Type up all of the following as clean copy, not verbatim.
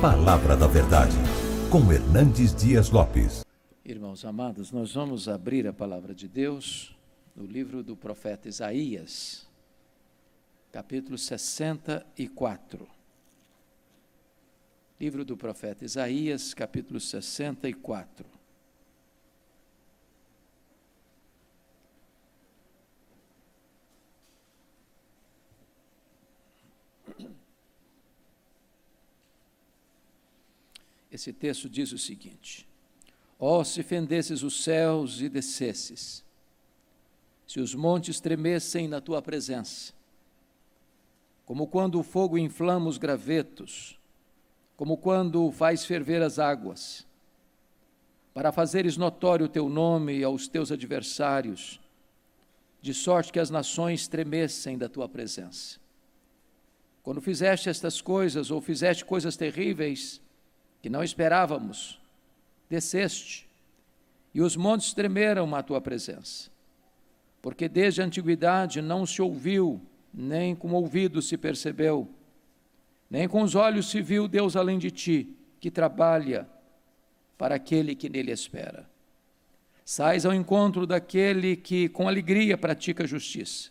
Palavra da Verdade, com Hernandes Dias Lopes. Irmãos amados, nós vamos abrir a palavra de Deus no livro do profeta Isaías, capítulo 64. Livro do profeta Isaías, capítulo 64. Esse texto diz o seguinte: ó, se fendesses os céus e descesses, se os montes tremessem na tua presença, como quando o fogo inflama os gravetos, como quando faz ferver as águas, para fazeres notório o teu nome aos teus adversários, de sorte que as nações tremessem da tua presença. Quando fizeste estas coisas, ou fizeste coisas terríveis, que não esperávamos, desceste, e os montes tremeram à tua presença, porque desde a antiguidade não se ouviu, nem com o ouvido se percebeu, nem com os olhos se viu Deus além de ti, que trabalha para aquele que nele espera. Sais ao encontro daquele que com alegria pratica a justiça,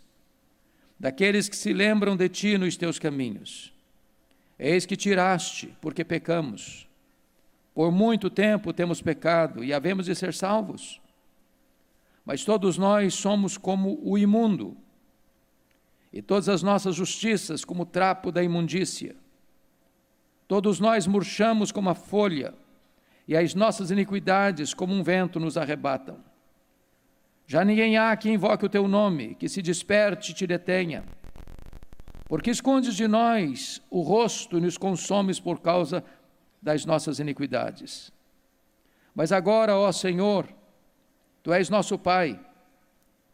daqueles que se lembram de ti nos teus caminhos. Eis que tiraste, porque pecamos. Por muito tempo temos pecado e havemos de ser salvos. Mas todos nós somos como o imundo, e todas as nossas justiças como o trapo da imundícia. Todos nós murchamos como a folha, e as nossas iniquidades como um vento nos arrebatam. Já ninguém há que invoque o teu nome, que se desperte e te detenha. Porque escondes de nós o rosto e nos consomes por causa das nossas iniquidades. Mas agora, ó Senhor, Tu és nosso Pai,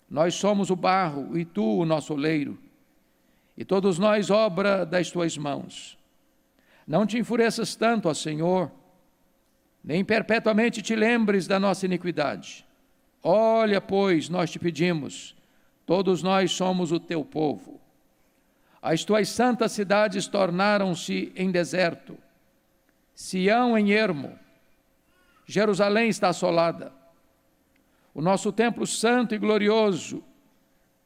nós somos o barro e Tu o nosso oleiro, e todos nós obra das Tuas mãos. Não te enfureças tanto, ó Senhor, nem perpetuamente te lembres da nossa iniquidade. Olha, pois, nós te pedimos, todos nós somos o Teu povo. As Tuas santas cidades tornaram-se em deserto, Sião em ermo, Jerusalém está assolada. O nosso templo santo e glorioso,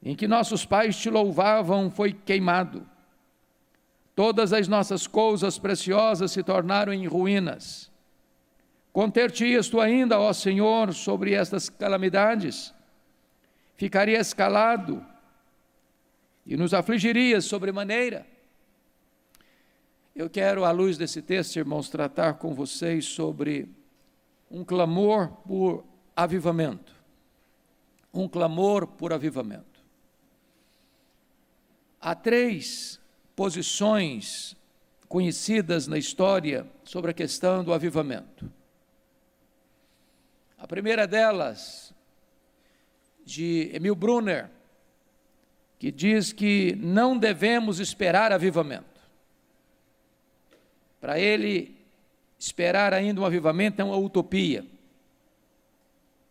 em que nossos pais te louvavam, foi queimado. Todas as nossas coisas preciosas se tornaram em ruínas. Conter-te-ias tu ainda, ó Senhor, sobre estas calamidades? Ficarias calado e nos afligirias sobremaneira? Eu quero, à luz desse texto, irmãos, tratar com vocês sobre um clamor por avivamento. Um clamor por avivamento. Há 3 posições conhecidas na história sobre a questão do avivamento. A primeira delas, de Emil Brunner, que diz que não devemos esperar avivamento. Para ele, esperar ainda um avivamento é uma utopia,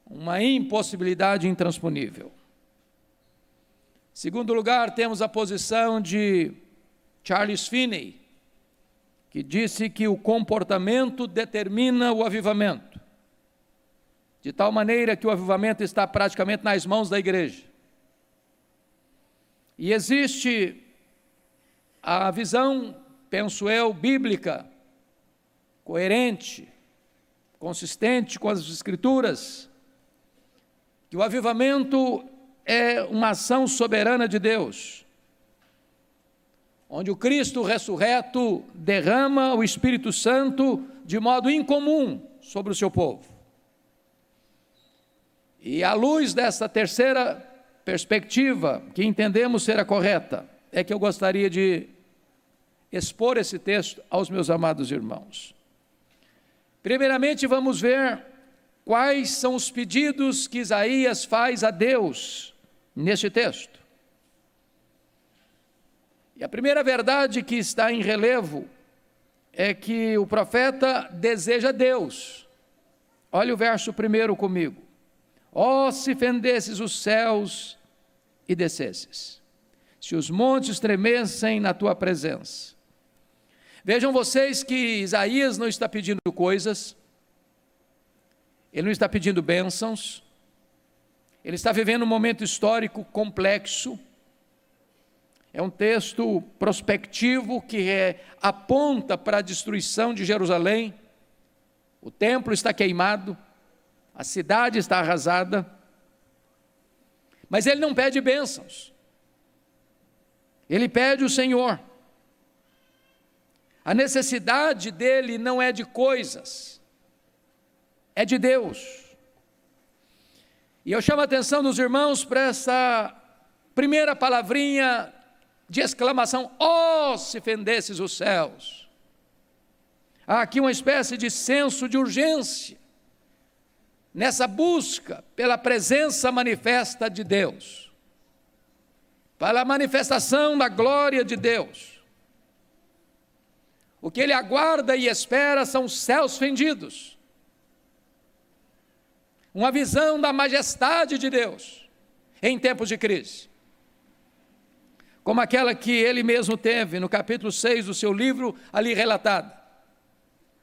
uma impossibilidade intransponível. Em segundo lugar, temos a posição de Charles Finney, que disse que o comportamento determina o avivamento, de tal maneira que o avivamento está praticamente nas mãos da igreja. E existe a visão, penso eu, bíblica, coerente, consistente com as Escrituras, que o avivamento é uma ação soberana de Deus, onde o Cristo ressurreto derrama o Espírito Santo de modo incomum sobre o seu povo. E à luz dessa terceira perspectiva, que entendemos ser a correta, é que eu gostaria de expor esse texto aos meus amados irmãos. Primeiramente, vamos ver quais são os pedidos que Isaías faz a Deus neste texto. E a primeira verdade que está em relevo é que o profeta deseja Deus. Olha o verso 1 comigo. Ó, se fendesses os céus e descesses, se os montes tremessem na tua presença. Vejam vocês que Isaías não está pedindo coisas, ele não está pedindo bênçãos, ele está vivendo um momento histórico complexo. É um texto prospectivo que aponta para a destruição de Jerusalém. O templo está queimado, a cidade está arrasada, mas ele não pede bênçãos, ele pede o Senhor. A necessidade dele não é de coisas, é de Deus. E eu chamo a atenção dos irmãos para essa primeira palavrinha de exclamação: ó, se fendesses os céus. Há aqui uma espécie de senso de urgência, nessa busca pela presença manifesta de Deus, pela manifestação da glória de Deus. O que ele aguarda e espera são os céus fendidos, uma visão da majestade de Deus em tempos de crise, como aquela que ele mesmo teve no capítulo 6 do seu livro ali relatado.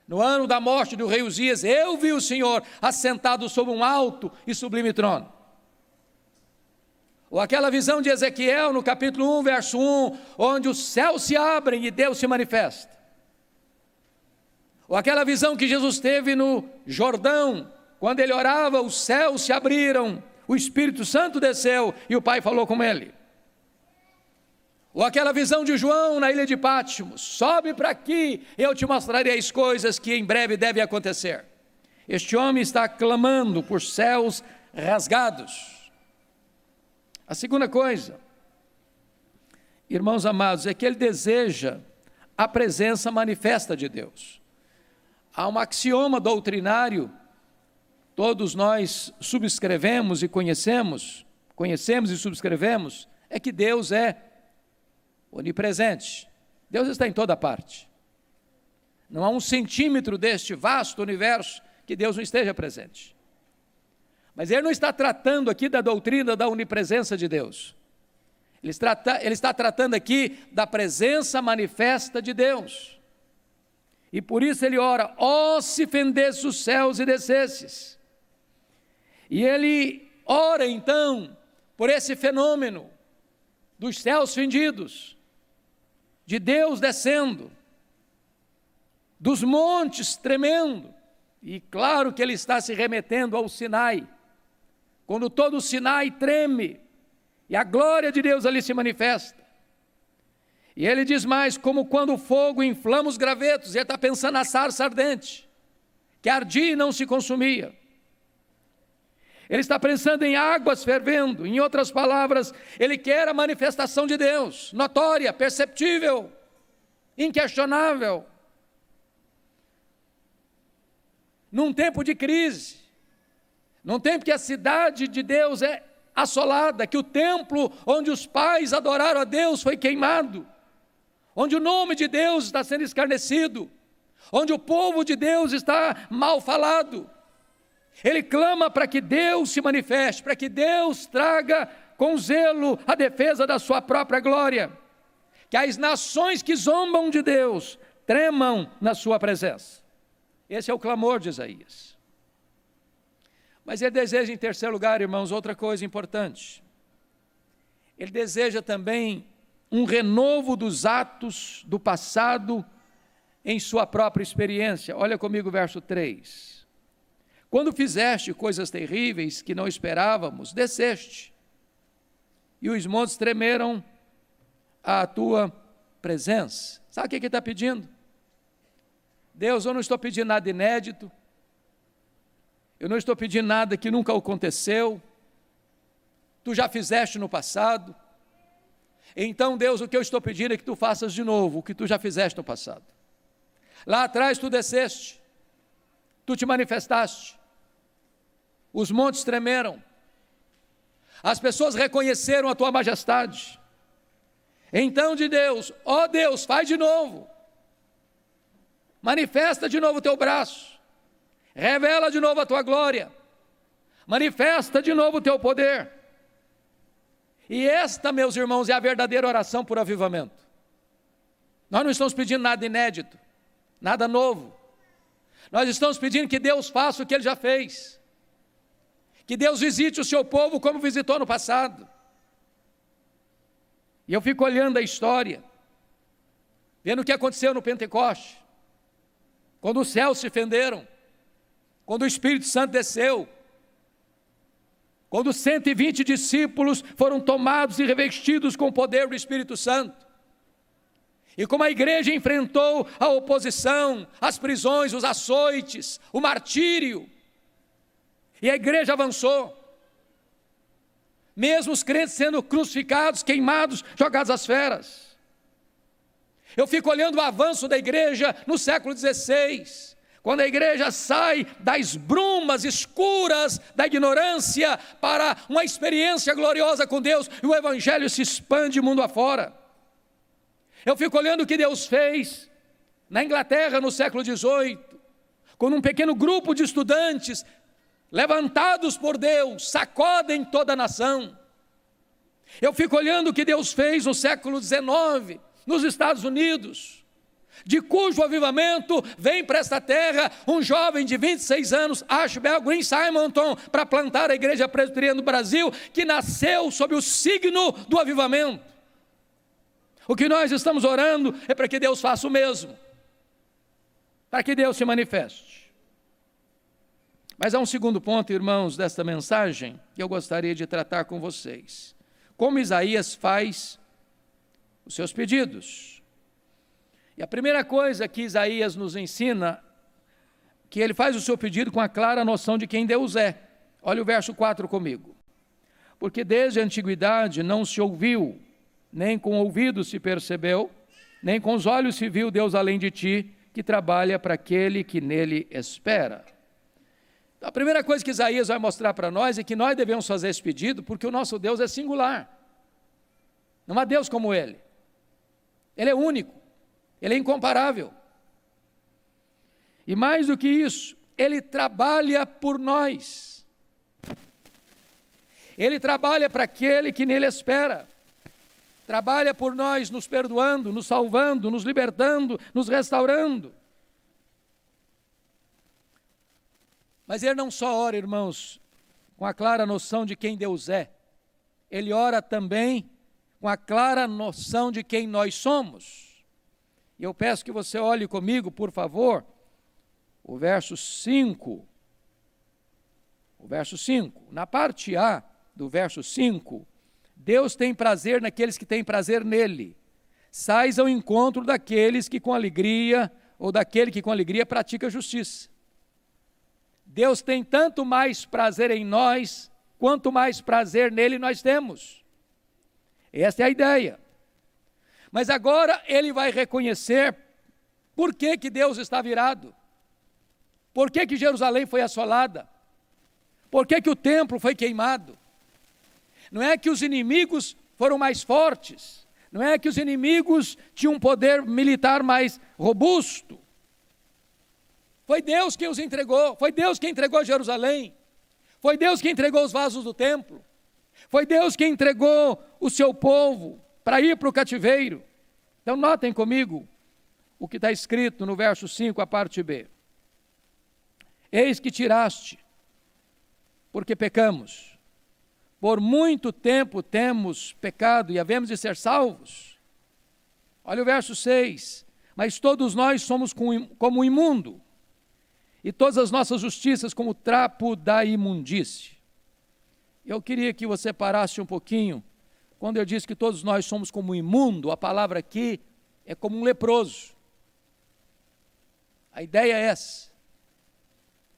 No ano da morte do rei Uzias, eu vi o Senhor assentado sobre um alto e sublime trono. Ou aquela visão de Ezequiel no capítulo 1, verso 1, onde os céus se abrem e Deus se manifesta. Ou aquela visão que Jesus teve no Jordão, quando ele orava, os céus se abriram, o Espírito Santo desceu e o Pai falou com ele. Ou aquela visão de João na ilha de Patmos: sobe para aqui, eu te mostrarei as coisas que em breve devem acontecer. Este homem está clamando por céus rasgados. A segunda coisa, irmãos amados, é que ele deseja a presença manifesta de Deus. Há um axioma doutrinário, todos nós subscrevemos e conhecemos e subscrevemos, é que Deus é onipresente. Deus está em toda parte. Não há um centímetro deste vasto universo que Deus não esteja presente. Mas ele não está tratando aqui da doutrina da onipresença de Deus. Ele está tratando aqui da presença manifesta de Deus. E por isso ele ora: ó, se fendesse os céus e descesses. E ele ora então por esse fenômeno dos céus fendidos, de Deus descendo, dos montes tremendo. E claro que ele está se remetendo ao Sinai, quando todo o Sinai treme e a glória de Deus ali se manifesta. E ele diz mais: como quando o fogo inflama os gravetos. Ele está pensando na sarça ardente, que ardia e não se consumia. Ele está pensando em águas fervendo. Em outras palavras, ele quer a manifestação de Deus, notória, perceptível, inquestionável. Num tempo de crise, num tempo que a cidade de Deus é assolada, que o templo onde os pais adoraram a Deus foi queimado, onde o nome de Deus está sendo escarnecido, onde o povo de Deus está mal falado. Ele clama para que Deus se manifeste, para que Deus traga com zelo a defesa da sua própria glória, que as nações que zombam de Deus tremam na sua presença. Esse é o clamor de Isaías. Mas ele deseja, em terceiro lugar, irmãos, outra coisa importante. Ele deseja também um renovo dos atos do passado em sua própria experiência. Olha comigo o verso 3. Quando fizeste coisas terríveis que não esperávamos, desceste, e os montes tremeram à tua presença. Sabe o que ele está pedindo? Deus, eu não estou pedindo nada inédito, eu não estou pedindo nada que nunca aconteceu, tu já fizeste no passado. Então, Deus, o que eu estou pedindo é que tu faças de novo o que tu já fizeste no passado. Lá atrás tu desceste, tu te manifestaste, os montes tremeram, as pessoas reconheceram a tua majestade. Então de Deus, ó Deus, faz de novo, manifesta de novo o teu braço, revela de novo a tua glória, manifesta de novo o teu poder. E esta, meus irmãos, é a verdadeira oração por avivamento. Nós não estamos pedindo nada inédito, nada novo. Nós estamos pedindo que Deus faça o que Ele já fez. Que Deus visite o seu povo como visitou no passado. E eu fico olhando a história, vendo o que aconteceu no Pentecoste, quando os céus se fenderam, quando o Espírito Santo desceu, quando 120 discípulos foram tomados e revestidos com o poder do Espírito Santo, e como a igreja enfrentou a oposição, as prisões, os açoites, o martírio, e a igreja avançou, mesmo os crentes sendo crucificados, queimados, jogados às feras. Eu fico olhando o avanço da igreja no século XVI, quando a igreja sai das brumas escuras da ignorância para uma experiência gloriosa com Deus, e o evangelho se expande mundo afora. Eu fico olhando o que Deus fez na Inglaterra no século XVIII, quando um pequeno grupo de estudantes, levantados por Deus, sacodem toda a nação. Eu fico olhando o que Deus fez no século XIX, nos Estados Unidos, de cujo avivamento vem para esta terra um jovem de 26 anos, Ashbel Green Simonton, para plantar a igreja presbiteriana no Brasil, que nasceu sob o signo do avivamento. O que nós estamos orando é para que Deus faça o mesmo, para que Deus se manifeste. Mas há um segundo ponto, irmãos, desta mensagem, que eu gostaria de tratar com vocês. Como Isaías faz os seus pedidos. E a primeira coisa que Isaías nos ensina, que ele faz o seu pedido com a clara noção de quem Deus é. Olha o verso 4 comigo. Porque desde a antiguidade não se ouviu, nem com o ouvido se percebeu, nem com os olhos se viu Deus além de ti, que trabalha para aquele que nele espera. Então, a primeira coisa que Isaías vai mostrar para nós é que nós devemos fazer esse pedido, porque o nosso Deus é singular. Não há Deus como Ele. Ele é único, Ele é incomparável. E mais do que isso, Ele trabalha por nós. Ele trabalha para aquele que nele espera. Trabalha por nós, nos perdoando, nos salvando, nos libertando, nos restaurando. Mas Ele não só ora, irmãos, com a clara noção de quem Deus é. Ele ora também com a clara noção de quem nós somos. E eu peço que você olhe comigo, por favor, o verso 5. O verso 5. Na parte A do verso 5, Deus tem prazer naqueles que têm prazer nele. Sais ao encontro daqueles que com alegria, ou daquele que com alegria pratica justiça. Deus tem tanto mais prazer em nós, quanto mais prazer nele nós temos. Essa é a ideia. Mas agora ele vai reconhecer por que Deus está virado. Por que Jerusalém foi assolada. Por que o templo foi queimado. Não é que os inimigos foram mais fortes, não é que os inimigos tinham um poder militar mais robusto. Foi Deus quem os entregou, foi Deus quem entregou Jerusalém, foi Deus quem entregou os vasos do templo, foi Deus quem entregou o seu povo para ir para o cativeiro. Então notem comigo o que está escrito no verso 5, a parte B. Eis que tiraste, porque pecamos. Por muito tempo temos pecado e havemos de ser salvos. Olha o verso 6. Mas todos nós somos como imundo, e todas as nossas justiças como trapo da imundície. Eu queria que você parasse um pouquinho. Quando eu disse que todos nós somos como imundo, a palavra aqui é como um leproso. A ideia é essa.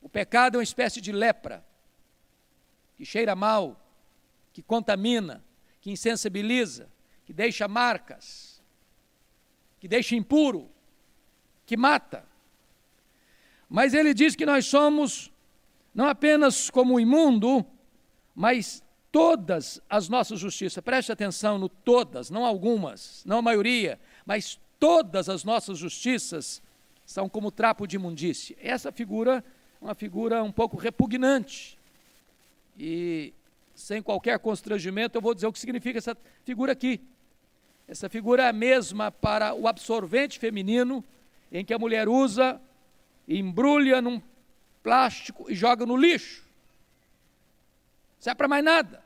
O pecado é uma espécie de lepra, que cheira mal, que contamina, que insensibiliza, que deixa marcas, que deixa impuro, que mata. Mas ele diz que nós somos não apenas como imundo, mas todas as nossas justiças. Preste atenção no todas, não algumas, não a maioria, mas todas as nossas justiças são como trapo de imundície. Essa figura é uma figura um pouco repugnante. E sem qualquer constrangimento, eu vou dizer o que significa essa figura aqui. Essa figura é a mesma para o absorvente feminino, em que a mulher usa, embrulha num plástico e joga no lixo. Não serve para mais nada.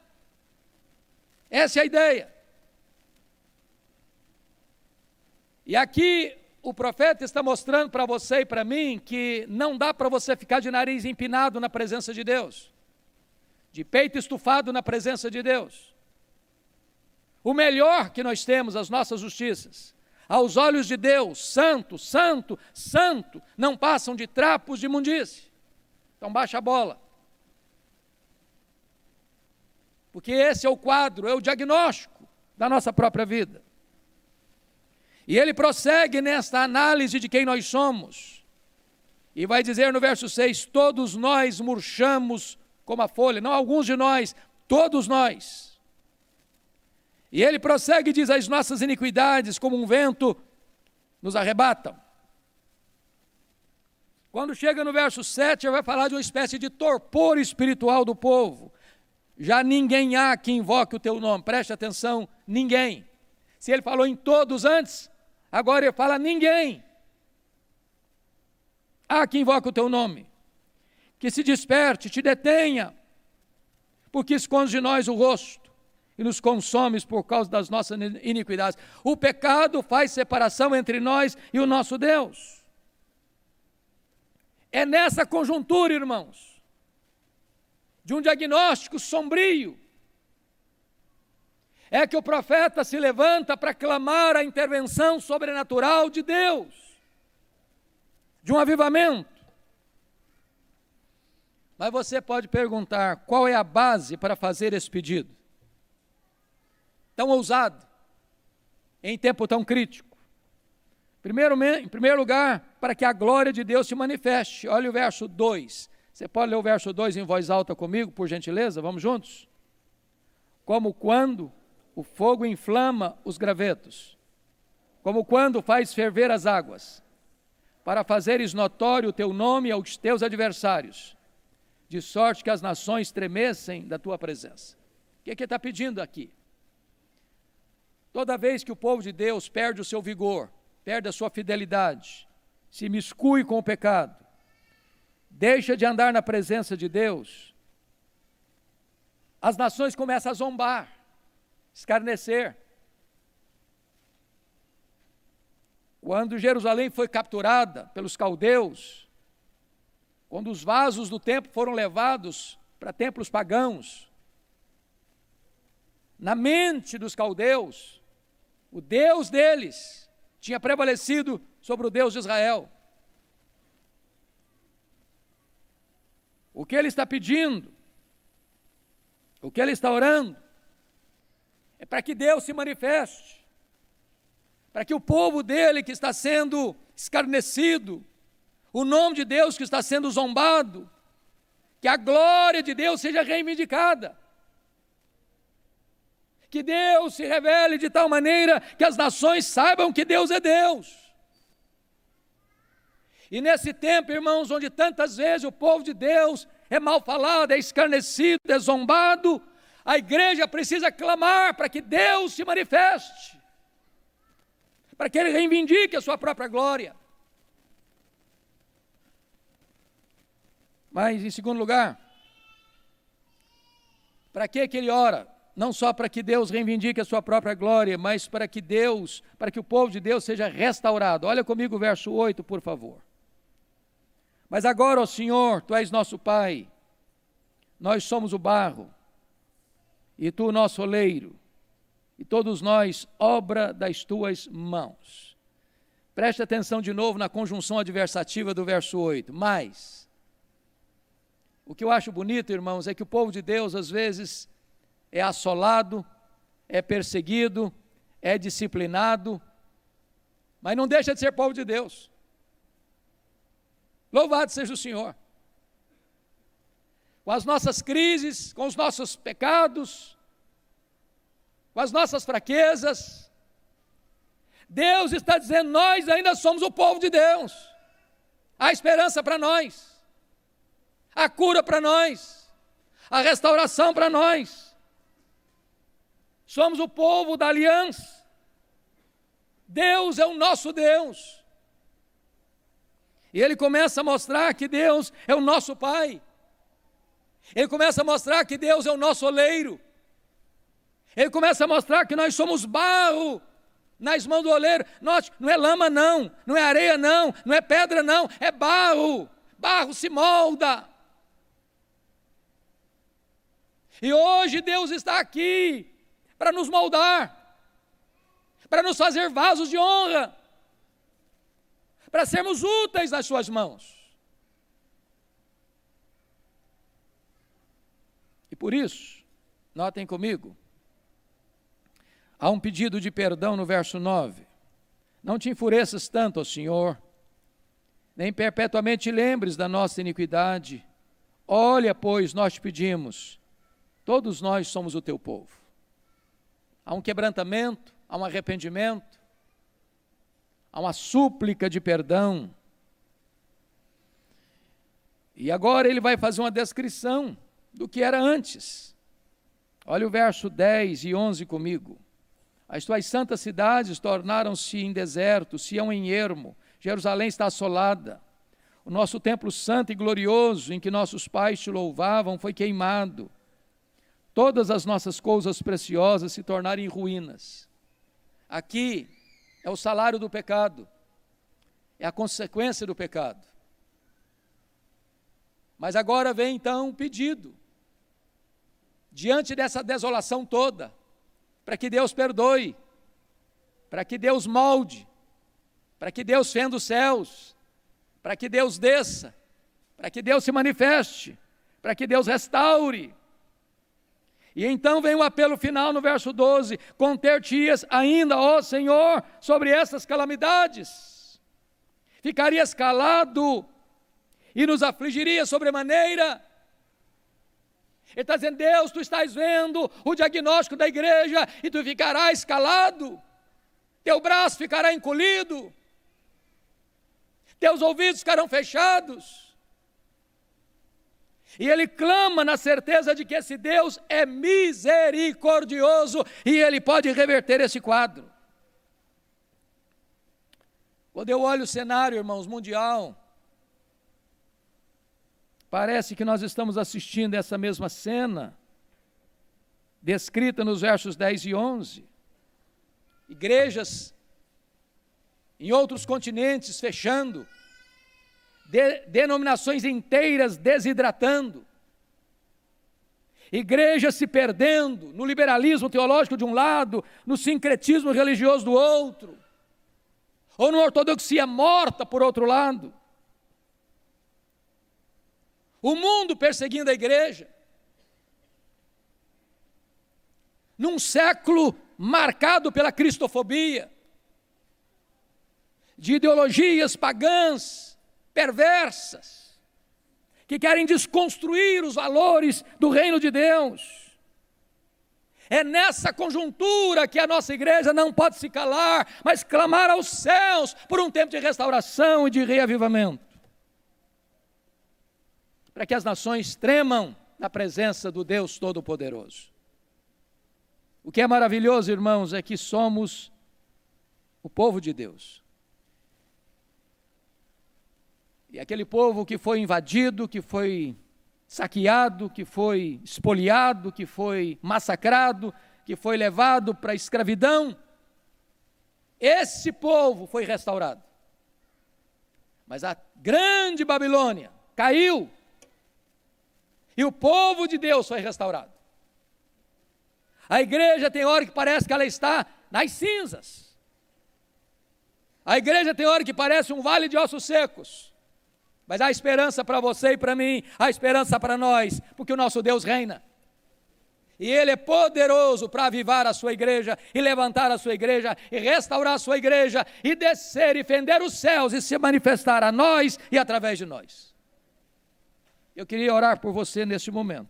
Essa é a ideia. E aqui o profeta está mostrando para você e para mim que não dá para você ficar de nariz empinado na presença de Deus, de peito estufado na presença de Deus. O melhor que nós temos, as nossas justiças, aos olhos de Deus, santo, santo, santo, não passam de trapos de imundície. Então baixa a bola. Porque esse é o quadro, é o diagnóstico da nossa própria vida. E ele prossegue nesta análise de quem nós somos. E vai dizer no verso 6, todos nós murchamos como a folha, não alguns de nós, todos nós. E ele prossegue e diz, as nossas iniquidades como um vento nos arrebatam. Quando chega no verso 7, ele vai falar de uma espécie de torpor espiritual do povo. Já ninguém há que invoque o teu nome, preste atenção, ninguém. Se ele falou em todos antes, agora ele fala ninguém. Há que invoque o teu nome, que se desperte, te detenha, porque esconde de nós o rosto e nos consomes por causa das nossas iniquidades. O pecado faz separação entre nós e o nosso Deus. É nessa conjuntura, irmãos, de um diagnóstico sombrio, é que o profeta se levanta para clamar a intervenção sobrenatural de Deus, de um avivamento. Mas você pode perguntar, qual é a base para fazer esse pedido? Tão ousado, em tempo tão crítico. Em primeiro lugar, para que a glória de Deus se manifeste. Olha o verso 2. Você pode ler o verso 2 em voz alta comigo, por gentileza? Vamos juntos? Como quando o fogo inflama os gravetos, como quando faz ferver as águas, para fazeres notório o teu nome aos teus adversários, de sorte que as nações tremessem da tua presença. O que ele está pedindo aqui? Toda vez que o povo de Deus perde o seu vigor, perde a sua fidelidade, se miscui com o pecado, deixa de andar na presença de Deus, as nações começam a zombar, escarnecer. Quando Jerusalém foi capturada pelos caldeus, quando os vasos do templo foram levados para templos pagãos, na mente dos caldeus, o Deus deles tinha prevalecido sobre o Deus de Israel. O que ele está pedindo, o que ele está orando, é para que Deus se manifeste, para que o povo dele que está sendo escarnecido, o nome de Deus que está sendo zombado, que a glória de Deus seja reivindicada. Que Deus se revele de tal maneira que as nações saibam que Deus é Deus. E nesse tempo, irmãos, onde tantas vezes o povo de Deus é mal falado, é escarnecido, é zombado, a igreja precisa clamar para que Deus se manifeste, para que Ele reivindique a sua própria glória. Mas, em segundo lugar, para que ele ora? Não só para que Deus reivindique a sua própria glória, mas para que o povo de Deus seja restaurado. Olha comigo o verso 8, por favor. Mas agora, ó Senhor, Tu és nosso Pai, nós somos o barro, e Tu o nosso oleiro, e todos nós, obra das Tuas mãos. Preste atenção de novo na conjunção adversativa do verso 8. Mas, o que eu acho bonito, irmãos, é que o povo de Deus, às vezes, é assolado, é perseguido, é disciplinado, mas não deixa de ser povo de Deus. Louvado seja o Senhor. Com as nossas crises, com os nossos pecados, com as nossas fraquezas, Deus está dizendo, nós ainda somos o povo de Deus. Há esperança para nós, a cura para nós, a restauração para nós. Somos o povo da aliança, Deus é o nosso Deus. E ele começa a mostrar que Deus é o nosso Pai. Ele começa a mostrar que Deus é o nosso oleiro. Ele começa a mostrar que nós somos barro nas mãos do oleiro. Note, não é lama não, não é areia não, não é pedra não, é barro. Barro se molda. E hoje Deus está aqui para nos moldar, para nos fazer vasos de honra, para sermos úteis nas suas mãos. E por isso, notem comigo, há um pedido de perdão no verso 9. Não te enfureças tanto, ó Senhor, nem perpetuamente lembres da nossa iniquidade. Olha, pois, nós te pedimos, todos nós somos o teu povo. Há um quebrantamento, há um arrependimento, há uma súplica de perdão. E agora ele vai fazer uma descrição do que era antes. Olha o verso 10 e 11 comigo. As tuas santas cidades tornaram-se em deserto, Sião em ermo, Jerusalém está assolada. O nosso templo santo e glorioso, em que nossos pais te louvavam, foi queimado. Todas as nossas coisas preciosas se tornaram em ruínas. Aqui é o salário do pecado, é a consequência do pecado. Mas agora vem então um pedido, diante dessa desolação toda, para que Deus perdoe, para que Deus molde, para que Deus fenda os céus, para que Deus desça, para que Deus se manifeste, para que Deus restaure. E então vem o apelo final no verso 12, conter-te-ias ainda, ó Senhor, sobre essas calamidades, ficarias calado e nos afligirias sobremaneira. Ele está dizendo, Deus, tu estás vendo o diagnóstico da igreja e tu ficarás calado, teu braço ficará encolhido, teus ouvidos ficarão fechados. E ele clama na certeza de que esse Deus é misericordioso e ele pode reverter esse quadro. Quando eu olho o cenário, irmãos, mundial, parece que nós estamos assistindo essa mesma cena, descrita nos versos 10 e 11. Igrejas em outros continentes fechando, denominações inteiras desidratando, igrejas se perdendo no liberalismo teológico de um lado, no sincretismo religioso do outro, ou numa ortodoxia morta por outro lado. O mundo perseguindo a igreja, num século marcado pela cristofobia, de ideologias pagãs, perversas, que querem desconstruir os valores do reino de Deus. É nessa conjuntura que a nossa igreja não pode se calar, mas clamar aos céus por um tempo de restauração e de reavivamento, para que as nações tremam na presença do Deus Todo-Poderoso. O que é maravilhoso, irmãos, é que somos o povo de Deus. E aquele povo que foi invadido, que foi saqueado, que foi espoliado, que foi massacrado, que foi levado para a escravidão, esse povo foi restaurado. Mas a grande Babilônia caiu e o povo de Deus foi restaurado. A igreja tem hora que parece que ela está nas cinzas. A igreja tem hora que parece um vale de ossos secos. Mas há esperança para você e para mim, há esperança para nós, porque o nosso Deus reina. E Ele é poderoso para avivar a sua igreja, e levantar a sua igreja, e restaurar a sua igreja, e descer e fender os céus, e se manifestar a nós e através de nós. Eu queria orar por você neste momento.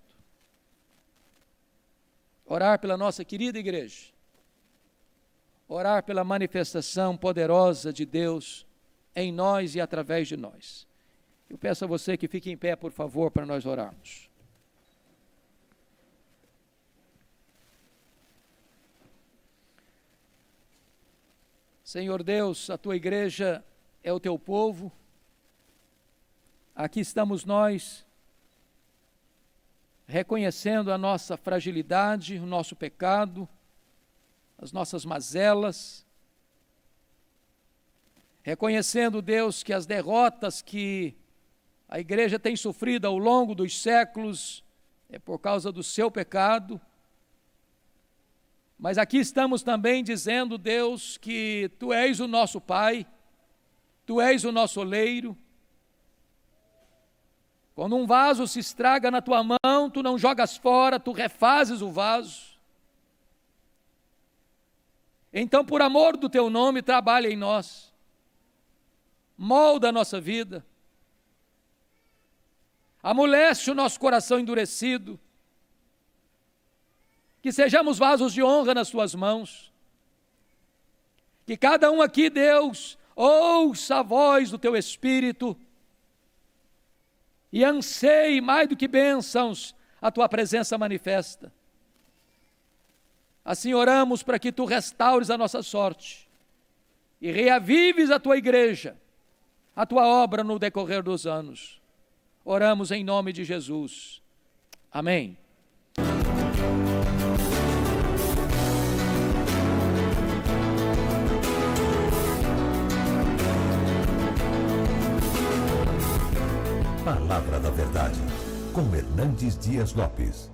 Orar pela nossa querida igreja. Orar pela manifestação poderosa de Deus em nós e através de nós. Eu peço a você que fique em pé, por favor, para nós orarmos. Senhor Deus, a tua igreja é o teu povo. Aqui estamos nós, reconhecendo a nossa fragilidade, o nosso pecado, as nossas mazelas, reconhecendo, Deus, que as derrotas que a igreja tem sofrido ao longo dos séculos é por causa do seu pecado. Mas aqui estamos também dizendo, Deus, que Tu és o nosso Pai, Tu és o nosso oleiro. Quando um vaso se estraga na Tua mão, Tu não jogas fora, Tu refazes o vaso. Então, por amor do Teu nome, trabalha em nós. Molda a nossa vida. Amolece o nosso coração endurecido. Que sejamos vasos de honra nas Tuas mãos. Que cada um aqui, Deus, ouça a voz do Teu Espírito e anseie mais do que bênçãos a Tua presença manifesta. Assim oramos para que Tu restaures a nossa sorte e reavives a Tua igreja, a Tua obra no decorrer dos anos. Oramos em nome de Jesus. Amém. Palavra da Verdade, com Hernandes Dias Lopes.